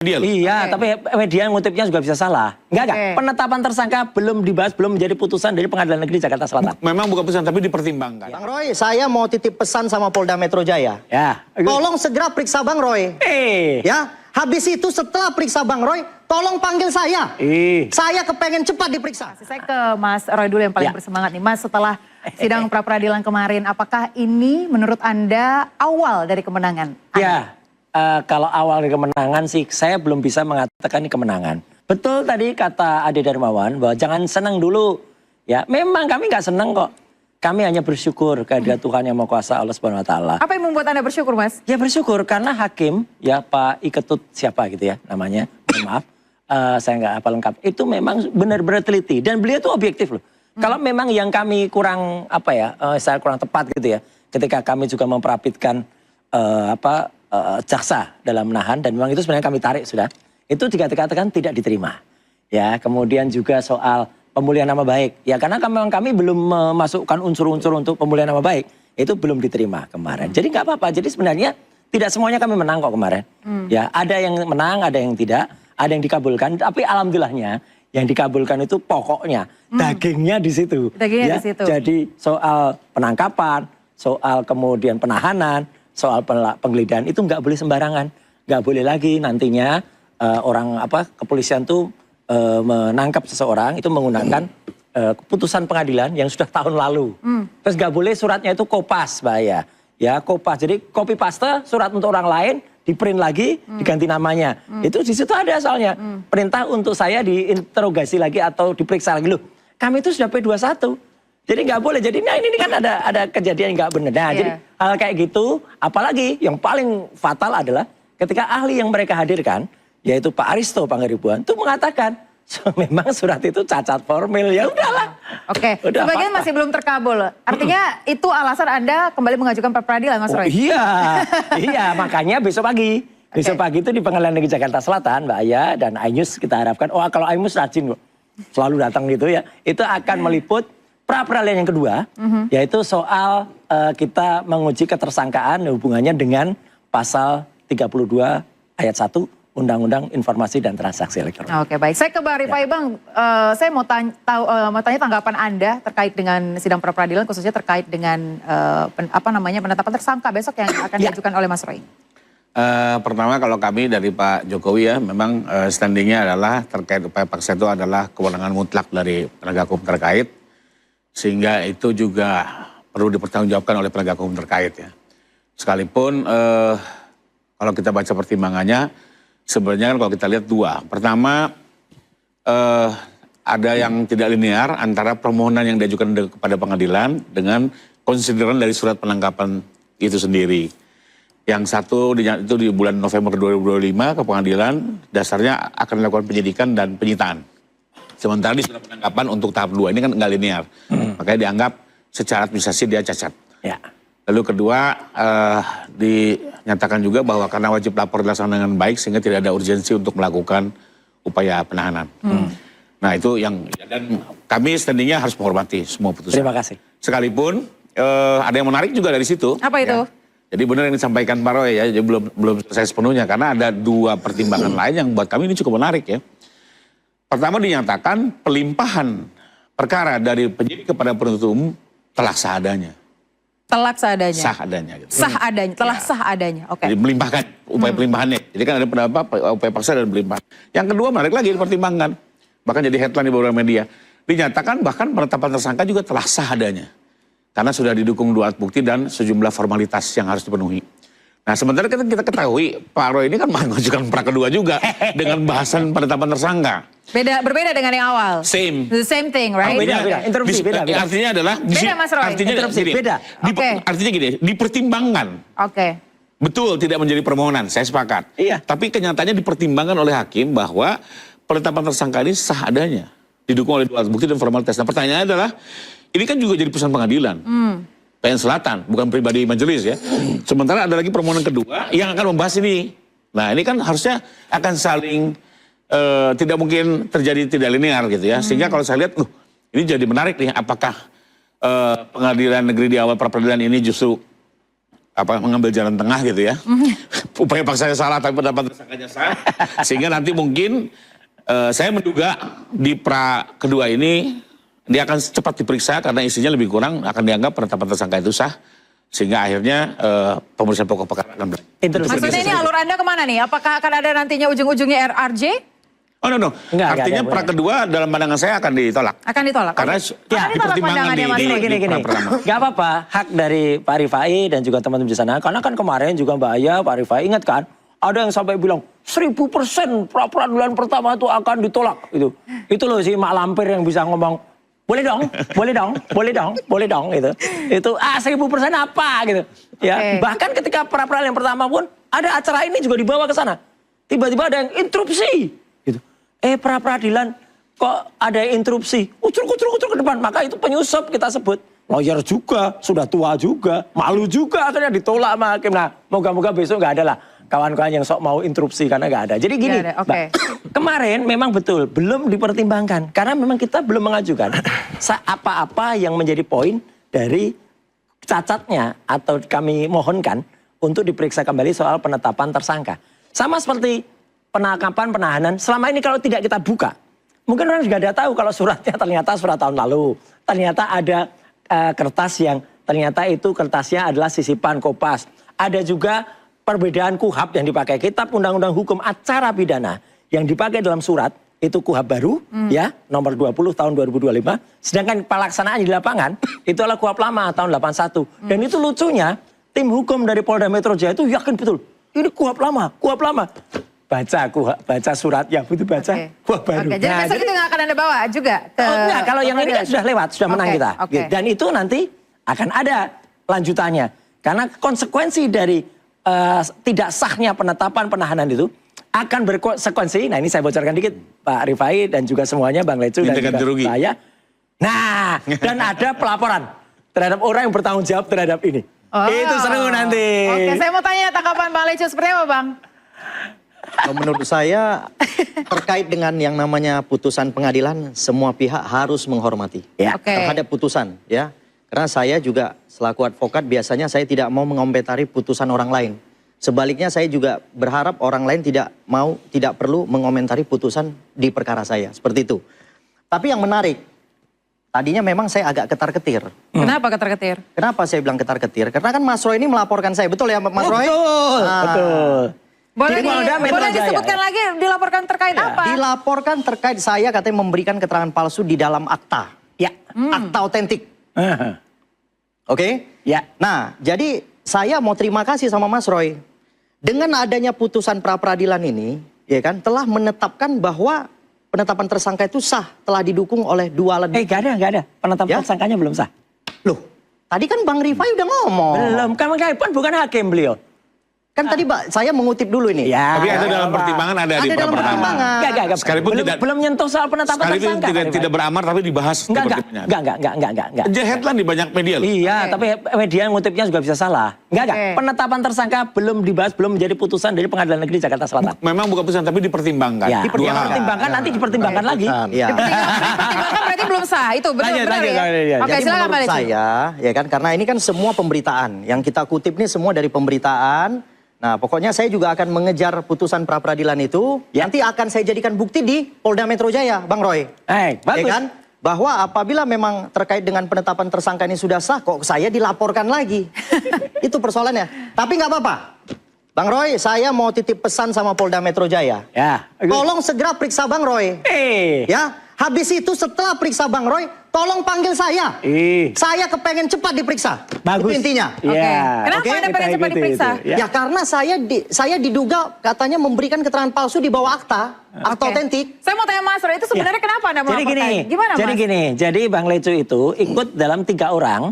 Dia loh. Iya, tapi media ngutipnya juga bisa salah. Enggak. Penetapan tersangka belum dibahas, belum menjadi putusan dari Pengadilan Negeri Jakarta Selatan. Memang bukan putusan, tapi dipertimbangkan. Bang Roy, saya mau titip pesan sama Polda Metro Jaya. Ya. Tolong segera periksa Bang Roy. Ya, habis itu setelah periksa Bang Roy, tolong panggil saya. Saya kepengen cepat diperiksa. Saya ke Mas Roy dulu yang paling bersemangat nih. Mas, setelah sidang pra-peradilan kemarin, apakah ini menurut Anda awal dari kemenangan? Ya. Kalau awal kemenangan sih saya belum bisa mengatakan ini kemenangan. Betul tadi kata Ade Darmawan bahwa jangan senang dulu. Ya, memang kami nggak senang kok. Kami hanya bersyukur kehadirat Tuhan Yang Maha Kuasa Allah Subhanahu Wa Taala. Apa yang membuat Anda bersyukur, Mas? Ya bersyukur karena hakim ya Pak Iketut siapa gitu ya namanya. Maaf, saya nggak hafal lengkap. Itu memang benar-benar teliti dan beliau tuh objektif loh. Kalau memang yang kami kurang saya kurang tepat gitu ya. Ketika kami juga memperapitkan jaksa dalam menahan dan memang itu sebenarnya kami tarik sudah. Itu dikatakan tidak diterima. Ya, kemudian juga soal pemulihan nama baik. Ya, karena kami belum memasukkan unsur-unsur untuk pemulihan nama baik. Itu belum diterima kemarin. Jadi nggak apa-apa. Jadi sebenarnya tidak semuanya kami menang kok kemarin. Ya, ada yang menang, ada yang tidak, ada yang dikabulkan. Tapi alhamdulillahnya yang dikabulkan itu pokoknya dagingnya di situ. Dagingnya di situ. Jadi soal penangkapan, soal kemudian penahanan, soal penggeledahan itu nggak boleh sembarangan, nggak boleh lagi nantinya kepolisian tuh menangkap seseorang itu menggunakan keputusan pengadilan yang sudah tahun lalu. Terus nggak boleh suratnya itu kopas, bahaya. Ya kopas, jadi copy paste surat untuk orang lain, di print lagi, diganti namanya. Itu di situ ada soalnya perintah untuk saya diinterogasi lagi atau diperiksa lagi loh. Kami itu sudah P21. Jadi nggak boleh. Jadi nah ini kan ada kejadian yang nggak benar. Nah, jadi hal kayak gitu, apalagi yang paling fatal adalah ketika ahli yang mereka hadirkan, yaitu Pak Aristo Pangaribuan, itu mengatakan memang surat itu cacat formil. Ya udahlah. Oke. Sebagian masih belum terkabul. Artinya itu alasan Anda kembali mengajukan pra-peradilan, Mas Roy? Iya, makanya besok pagi. Besok pagi itu di Pengadilan Negeri Jakarta Selatan, Mbak Aya dan Ainus kita harapkan. Oh, kalau Ainus rajin kok, selalu datang gitu ya. Itu akan meliput pra-peradilan yang kedua, yaitu soal kita menguji ketersangkaan hubungannya dengan pasal 32 ayat 1 Undang-Undang Informasi dan Transaksi Elektronik. Oke, baik. Saya ke Bang Rifai, Bang. Saya mau tanya tanggapan Anda terkait dengan sidang pra-peradilan, khususnya terkait dengan penetapan tersangka besok yang akan diajukan oleh Mas Roy. Pertama kalau kami dari Pak Jokowi ya, memang standingnya adalah terkait upaya paksa itu adalah kewenangan mutlak dari penegak hukum terkait. Sehingga itu juga perlu dipertanggungjawabkan oleh penegak hukum terkait ya. Sekalipun kalau kita baca pertimbangannya, sebenarnya kan kalau kita lihat dua. Pertama, ada yang tidak linear antara permohonan yang diajukan kepada pengadilan dengan konsideran dari surat penangkapan itu sendiri. Yang satu itu di bulan November 2025 ke pengadilan, dasarnya akan dilakukan penyidikan dan penyitaan. Sementara di surat penangkapan untuk tahap 2 ini kan nggak linear. Makanya dianggap secara administrasi dia cacat. Ya. Lalu kedua, dinyatakan juga bahwa karena wajib lapor dilaksanakan dengan baik sehingga tidak ada urgensi untuk melakukan upaya penahanan. Nah itu yang, dan kami standingnya harus menghormati semua putusan. Terima kasih. Sekalipun ada yang menarik juga dari situ. Apa itu? Ya. Jadi benar yang disampaikan Pak Roy ya, jadi belum selesai sepenuhnya karena ada dua pertimbangan lain yang buat kami ini cukup menarik ya. Pertama dinyatakan pelimpahan perkara dari penyidik kepada penuntut umum telah sah adanya. Telah seadanya? Sah adanya. Gitu. Sah adanya, telah sah adanya, oke. Jadi melimpahkan, upaya pelimpahannya. Jadi kan ada upaya paksa dan pelimpahan. Yang kedua menarik lagi dipertimbangkan. Bahkan jadi headline di beberapa media. Dinyatakan bahkan penetapan tersangka juga telah sah adanya. Karena sudah didukung dua alat bukti dan sejumlah formalitas yang harus dipenuhi. Nah sementara kita ketahui Pak Roy ini kan mengajukan pra kedua juga dengan bahasan penetapan tersangka. Berbeda dengan yang awal. Same. The same thing, right? Beda. Interupsi, beda. Artinya adalah beda, Mas Roy. Artinya gini, beda. Artinya gini, dipertimbangkan. Oke. Betul tidak menjadi permohonan, saya sepakat. Iya. Tapi kenyataannya dipertimbangkan oleh hakim bahwa penetapan tersangka ini sah adanya, didukung oleh dua alat bukti dan formalitas. Nah pertanyaannya adalah, ini kan juga jadi putusan pengadilan. PN Selatan, bukan pribadi majelis ya. Sementara ada lagi permohonan kedua yang akan membahas ini. Nah ini kan harusnya akan saling, tidak mungkin terjadi tidak linear gitu ya. Sehingga kalau saya lihat, ini jadi menarik nih. Apakah pengadilan negeri di awal pra-peradilan ini justru mengambil jalan tengah gitu ya. Upaya paksanya salah tapi pendapat tersangkanya sah. Sehingga nanti mungkin saya menduga di pra kedua ini dia akan cepat diperiksa karena isinya lebih kurang akan dianggap penetapan tersangka itu sah. Sehingga akhirnya pemeriksaan pokok perkara akan berakhir. Maksudnya ini alur Anda kemana nih? Apakah akan ada nantinya ujung-ujungnya RRJ? Oh no. Artinya pra kedua dalam pandangan saya akan ditolak. Akan ditolak? Karena dipertimbangkan di pra pertama. Gak apa-apa, hak dari Pak Rifai dan juga teman-teman di sana. Karena kan kemarin juga Mbak Aya, Pak Rifai, ingat kan? Ada yang sampai bilang 1000% pra peradilan pertama itu akan ditolak. Itu loh si Mak Lampir yang bisa ngomong, boleh dong, boleh dong, boleh dong, boleh dong gitu. Itu 1000% apa gitu. Ya, bahkan ketika pra peradilan pertama pun ada acara ini juga dibawa ke sana. Tiba-tiba ada yang interupsi gitu. Pra peradilan kok ada yang interupsi, ucur ke depan, maka itu penyusup kita sebut. Lawyer juga, sudah tua juga, malu juga akhirnya ditolak sama hakim. Nah, moga-moga besok nggak ada lah kawan-kawan yang sok mau interupsi karena nggak ada. Jadi gini, Mbak, kemarin memang betul belum dipertimbangkan karena memang kita belum mengajukan apa-apa yang menjadi poin dari cacatnya atau kami mohonkan untuk diperiksa kembali soal penetapan tersangka. Sama seperti penangkapan penahanan, selama ini kalau tidak kita buka, mungkin orang juga ada tahu kalau suratnya ternyata surat tahun lalu. Ternyata ada kertas yang ternyata itu kertasnya adalah sisipan Kopas. Ada juga perbedaan KUHAP yang dipakai, kitab Undang-Undang Hukum Acara Pidana yang dipakai dalam surat, itu KUHAP baru, ya, nomor 20 tahun 2025. Sedangkan pelaksanaan di lapangan, itu adalah KUHAP lama tahun 81. Dan itu lucunya, tim hukum dari Polda Metro Jaya itu yakin betul, ini KUHAP lama, KUHAP lama. Baca suratnya, butuh baca KUHAP baru. Jadi besok itu nggak akan Anda bawa juga? Enggak, kalau yang ini kan sudah lewat, sudah menang kita. Dan itu nanti akan ada lanjutannya. Karena konsekuensi dari tidak sahnya penetapan penahanan itu akan berkonsekuensi. Nah ini saya bocorkan dikit, Pak Rifai dan juga semuanya, Bang Lecu dan juga saya. Nah, dan ada pelaporan terhadap orang yang bertanggung jawab terhadap ini. Itu seru nanti. Oke, saya mau tanya tanggapan Bang Lecu seperti apa, Bang? Menurut saya terkait dengan yang namanya putusan pengadilan, semua pihak harus menghormati terhadap putusan, ya. Karena saya juga selaku advokat biasanya saya tidak mau mengomentari putusan orang lain. Sebaliknya saya juga berharap orang lain tidak perlu mengomentari putusan di perkara saya, seperti itu. Tapi yang menarik, tadinya memang saya agak ketar-ketir. Kenapa ketar-ketir? Kenapa saya bilang ketar-ketir? Karena kan Mas Roy ini melaporkan saya, betul ya Mas Roy? Betul. Boleh disebutkan lagi, dilaporkan terkait apa? Dilaporkan terkait saya katanya memberikan keterangan palsu di dalam akta. Ya. Akta otentik. Oke? Ya. Nah, jadi saya mau terima kasih sama Mas Roy. Dengan adanya putusan pra-peradilan ini, ya kan, telah menetapkan bahwa penetapan tersangka itu sah, telah didukung oleh 2 alat bukti. Gak ada. Penetapan tersangkanya belum sah. Loh, tadi kan Bang Rifai udah ngomong. Belum, kan bukan hakim beliau. Kan tadi saya mengutip dulu ini. Ya. Tapi ada dalam pertimbangan, ada di pra pertama. Enggak. Sekalipun belum nyentuh soal penetapan tersangka. Sekalipun tidak beramar tapi dibahas. Enggak. The headline di banyak media loh. Iya, tapi media ngutipnya juga bisa salah. Enggak. Penetapan tersangka belum dibahas, belum menjadi putusan dari Pengadilan Negeri Jakarta Selatan. Memang bukan putusan tapi dipertimbangkan. Ya. Dipertimbangkan, nanti dipertimbangkan lagi. Dipertimbangkan berarti belum sah, itu benar ya? Oke, jadi silakan menurut saya, ya kan, karena ini kan semua pemberitaan. Yang kita kutip ini semua dari pemberitaan. Nah, pokoknya saya juga akan mengejar putusan pra-peradilan itu. Nanti akan saya jadikan bukti di Polda Metro Jaya, Bang Roy. Bagus. Ya kan? Bahwa apabila memang terkait dengan penetapan tersangka ini sudah sah, kok saya dilaporkan lagi. Itu persoalannya. Tapi nggak apa-apa. Bang Roy, saya mau titip pesan sama Polda Metro Jaya. Ya. Tolong segera periksa Bang Roy. Ya, habis itu setelah periksa Bang Roy, tolong panggil saya. Saya kepengen cepat diperiksa. Bagus. Itu intinya. Kenapa Anda pengen cepat diperiksa? Ya karena saya diduga katanya memberikan keterangan palsu di bawah akta otentik. Saya mau tanya Mas Roy, itu sebenarnya kenapa Anda melaporkan? Gimana Mas? Jadi gini, jadi Bang Lecu itu ikut dalam 3 orang,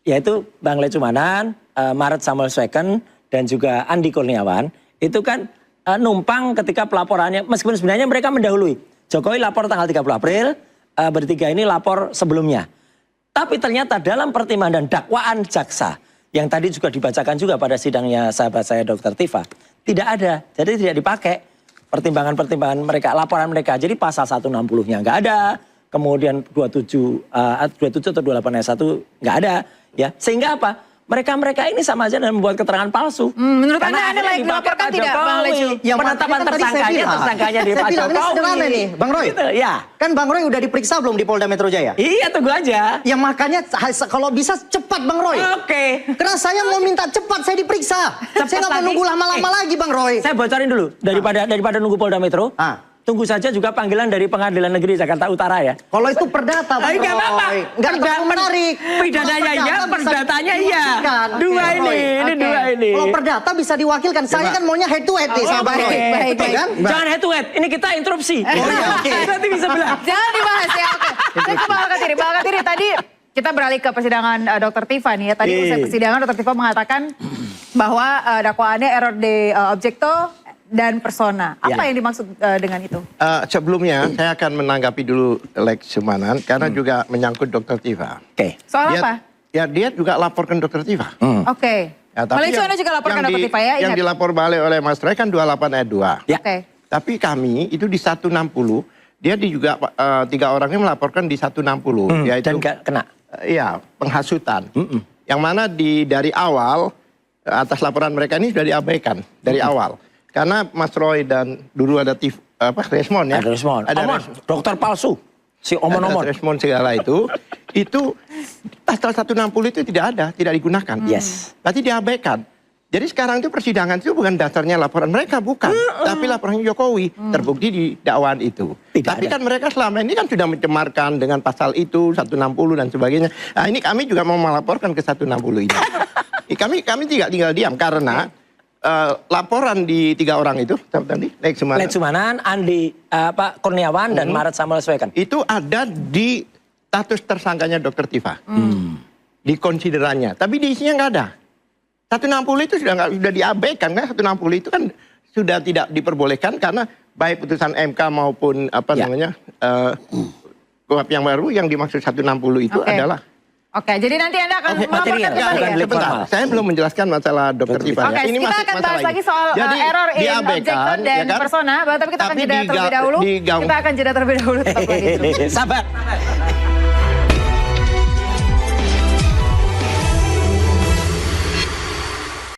yaitu Bang Lecu Manan, Maret Samuel Sweken, dan juga Andi Kurniawan. Itu kan numpang ketika pelaporannya, meskipun sebenarnya mereka mendahului. Jokowi lapor tanggal 30 April, bertiga ini lapor sebelumnya. Tapi ternyata dalam pertimbangan dan dakwaan jaksa, yang tadi juga dibacakan juga pada sidangnya sahabat saya Dr. Tifa, tidak ada, jadi tidak dipakai pertimbangan-pertimbangan mereka, laporan mereka. Jadi pasal 160-nya nggak ada, kemudian 27 atau 28 ayat 1 nggak ada, ya. Sehingga apa? Mereka ini sama aja dengan membuat keterangan palsu. Menurut Karena Anda akhirnya layak dipakai dilaporkan Pak tidak, Bang Jokowi. Lecu? Ya, Penetapan makanya tadi saya bilang. tersangkanya di Saya Pak bilang, ini Jokowi. sederhana nih, Bang Roy. Gitu, ya. Kan Bang Roy udah diperiksa belum di Polda Metro Jaya? Iya, tunggu aja. Ya makanya kalau bisa cepat Bang Roy. Oke. Karena saya mau minta cepat saya diperiksa. Saya nggak mau lagi. nunggu lama-lama lagi Bang Roy. Saya bocorin dulu daripada nunggu Polda Metro. Tunggu saja juga panggilan dari Pengadilan Negeri Jakarta Utara ya. Kalau itu perdata Bang Roy. Enggak apa-apa. Nggak terlalu menarik. Pidananya iya, perdatanya iya. Dua Bang ini, Roy. ini Oke. dua ini. Kalau perdata bisa diwakilkan. Saya kan maunya head to head nih sama Bang Roy. baik, Betul baik. kan? Jangan head to head, ini kita interupsi. Nanti bisa belah. Jangan dibahas ya. Oke. Saya ke Bang Alkatiri. Bang Alkatiri tadi kita beralih ke persidangan Dr. Tifa nih ya. Tadi usai persidangan Dr. Tifa mengatakan bahwa dakwaannya error de objecto dan persona. Apa yang dimaksud dengan itu? Sebelumnya saya akan menanggapi dulu Lex Sumanan karena juga menyangkut Dr. Tifa. Oke. Soal Dia- apa? Ya dia juga laporkan Dr. Tifa. Oke. Ya, Malaysia Anda juga laporkan Dr. Tifa ya, Yang ingat. dilapor balik oleh Mas Roy kan 28 ayat 2. Ya. Oke. Tapi kami itu di 160, dia juga 3 orang ini melaporkan di 160. Yaitu Dan nggak kena. Iya, penghasutan. Yang mana dari awal atas laporan mereka ini sudah diabaikan dari awal. Karena Mas Roy dan dulu ada Resmond ya. Ada respon. Ada Omon, dokter palsu. Si omon-omon. Ada Resmond segala itu pasal 160 itu tidak ada, tidak digunakan. Yes. Berarti diabaikan. Jadi sekarang itu persidangan itu bukan dasarnya laporan mereka, bukan. Tapi laporan Jokowi, terbukti di dakwaan itu. Tidak Tapi ada. kan mereka selama ini kan sudah mencemarkan dengan pasal itu, 160 dan sebagainya. Nah ini kami juga mau melaporkan ke 160 ini. kami tidak tinggal diam karena laporan di 3 orang itu, tadi, Lex Sumanan, Led Sumanan, Andi Pak Kurniawan dan Maret Samuel Sweken. itu ada di status tersangkanya Dr. Tifa. Di konsiderannya. Tapi di isinya nggak ada. 160 itu sudah diabaikan kan, 160 itu kan sudah tidak diperbolehkan karena baik putusan MK maupun namanya KUHP yang baru yang dimaksud 160 itu Oke. adalah Oke, jadi nanti Anda akan melaporkan material, kembali bukan ya? delik sebentar, formal. saya belum menjelaskan masalah Dr. Tifa. Oke, Ini kita masuk akan masalah bahas ini. lagi soal Jadi, error in diabaikan, objecto dan ya kan? persona, tapi kita akan Tapi jeda terlebih dahulu. digaung- Kita akan jeda terlebih dahulu. Tetap lagi. Sabar.